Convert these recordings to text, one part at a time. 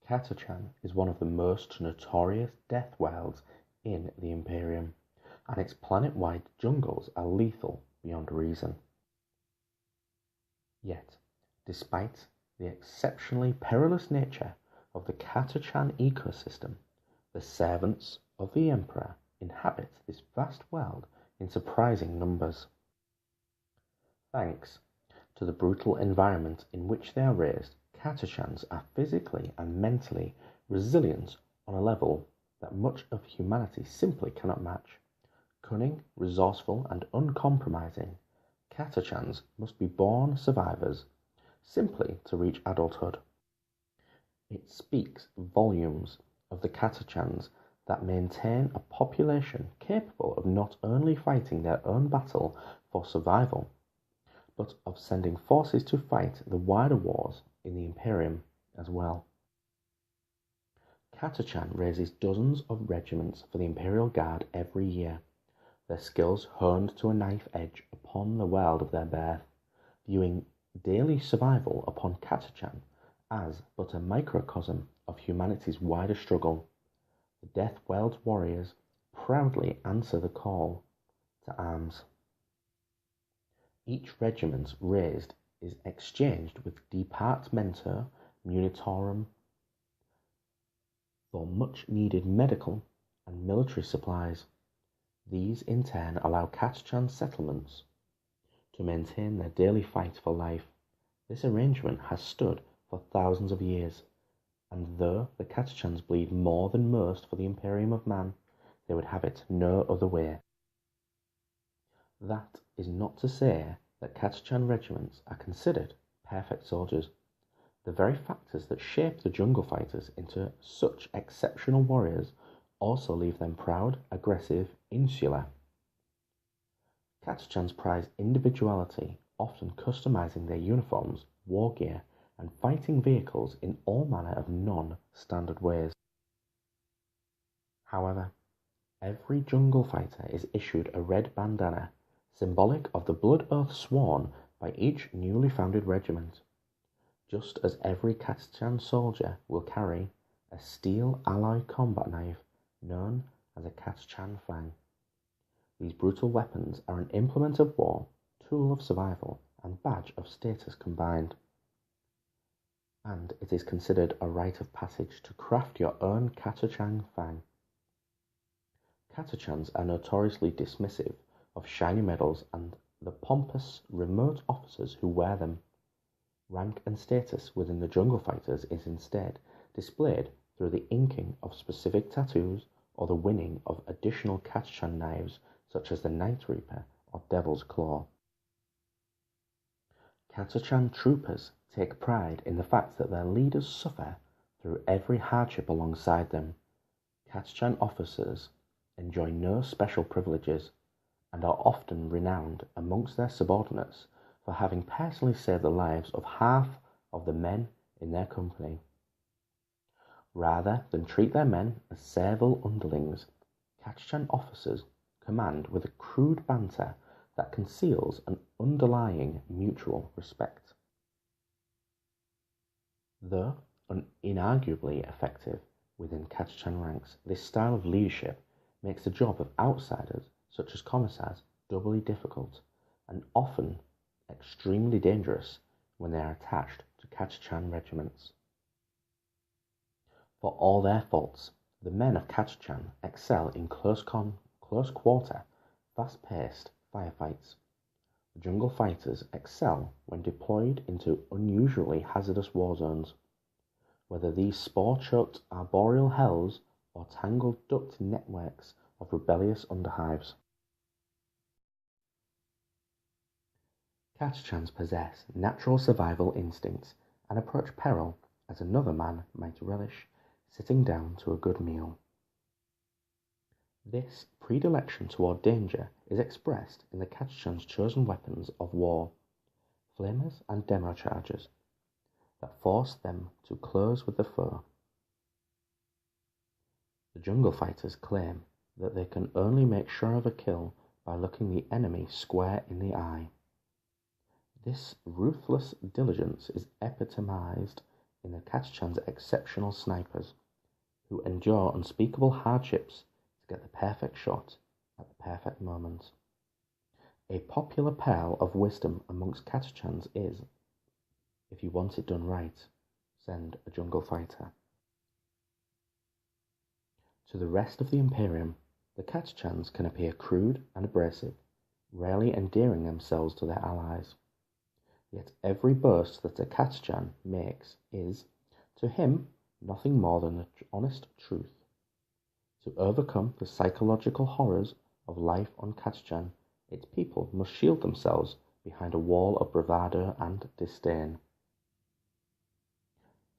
Catachan is one of the most notorious death wilds in the Imperium, and its planet-wide jungles are lethal beyond reason. Yet, despite the exceptionally perilous nature of the Catachan ecosystem, the servants of the Emperor inhabit this vast world in surprising numbers. Thanks to the brutal environment in which they are raised, Catachans are physically and mentally resilient on a level that much of humanity simply cannot match. Cunning, resourceful, and uncompromising, Catachans must be born survivors simply to reach adulthood. It speaks volumes of the Catachans that maintain a population capable of not only fighting their own battle for survival, but of sending forces to fight the wider wars in the Imperium as well. Catachan raises dozens of regiments for the Imperial Guard every year, their skills honed to a knife edge upon the world of their birth, viewing daily survival upon Catachan as but a microcosm of humanity's wider struggle. The Death World's warriors proudly answer the call to arms. Each regiment raised is exchanged with Departmento Munitorum for much-needed medical and military supplies. These in turn allow Catachan settlements to maintain their daily fight for life. This arrangement has stood for thousands of years, and though the Catachans bleed more than most for the Imperium of Man, they would have it no other way. That is not to say that Catachan regiments are considered perfect soldiers. The very factors that shape the jungle fighters into such exceptional warriors also leave them proud, aggressive, insular. Catachans prize individuality, often customizing their uniforms, war gear, and fighting vehicles in all manner of non-standard ways. However, every jungle fighter is issued a red bandana, symbolic of the blood oath sworn by each newly founded regiment, just as every Catachan soldier will carry a steel alloy combat knife known as a Catachan fang. These brutal weapons are an implement of war, tool of survival, and badge of status combined. And it is considered a rite of passage to craft your own Catachan fang. Catachans are notoriously dismissive of shiny medals and the pompous, remote officers who wear them. Rank and status within the jungle fighters is instead displayed through the inking of specific tattoos or the winning of additional Catachan knives such as the Night Reaper or Devil's Claw. Catachan troopers take pride in the fact that their leaders suffer through every hardship alongside them. Catachan officers enjoy no special privileges and are often renowned amongst their subordinates for having personally saved the lives of half of the men in their company. Rather than treat their men as servile underlings, Catachan officers command with a crude banter that conceals an underlying mutual respect. Though inarguably effective within Catachan ranks, this style of leadership makes the job of outsiders such as commissars doubly difficult and often extremely dangerous when they are attached to Catachan regiments. For all their faults, the men of Catachan excel in close quarter, fast-paced firefights. The jungle fighters excel when deployed into unusually hazardous war zones, whether these spore-choked arboreal hells or tangled duct networks of rebellious underhives. Catachans possess natural survival instincts and approach peril as another man might relish sitting down to a good meal. This predilection toward danger is expressed in the Catachan's chosen weapons of war, flamers and demo charges, that force them to close with the foe. The jungle fighters claim that they can only make sure of a kill by looking the enemy square in the eye. This ruthless diligence is epitomized in the Catachan's exceptional snipers, who endure unspeakable hardships to get the perfect shot at the perfect moment. A popular pearl of wisdom amongst Catachans is, if you want it done right, send a jungle fighter. To the rest of the Imperium, the Catachans can appear crude and abrasive, rarely endearing themselves to their allies. Yet every boast that a Catachan makes is, to him, nothing more than the honest truth. To overcome the psychological horrors of life on Catachan, its people must shield themselves behind a wall of bravado and disdain.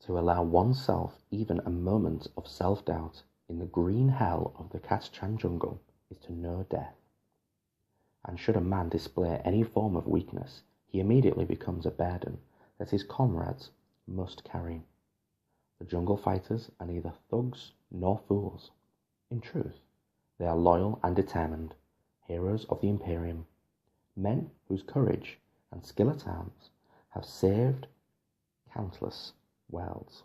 To allow oneself even a moment of self-doubt in the green hell of the Catachan jungle is to know death. And should a man display any form of weakness, he immediately becomes a burden that his comrades must carry. The jungle fighters are neither thugs nor fools. In truth, they are loyal and determined, heroes of the Imperium, men whose courage and skill at arms have saved countless worlds.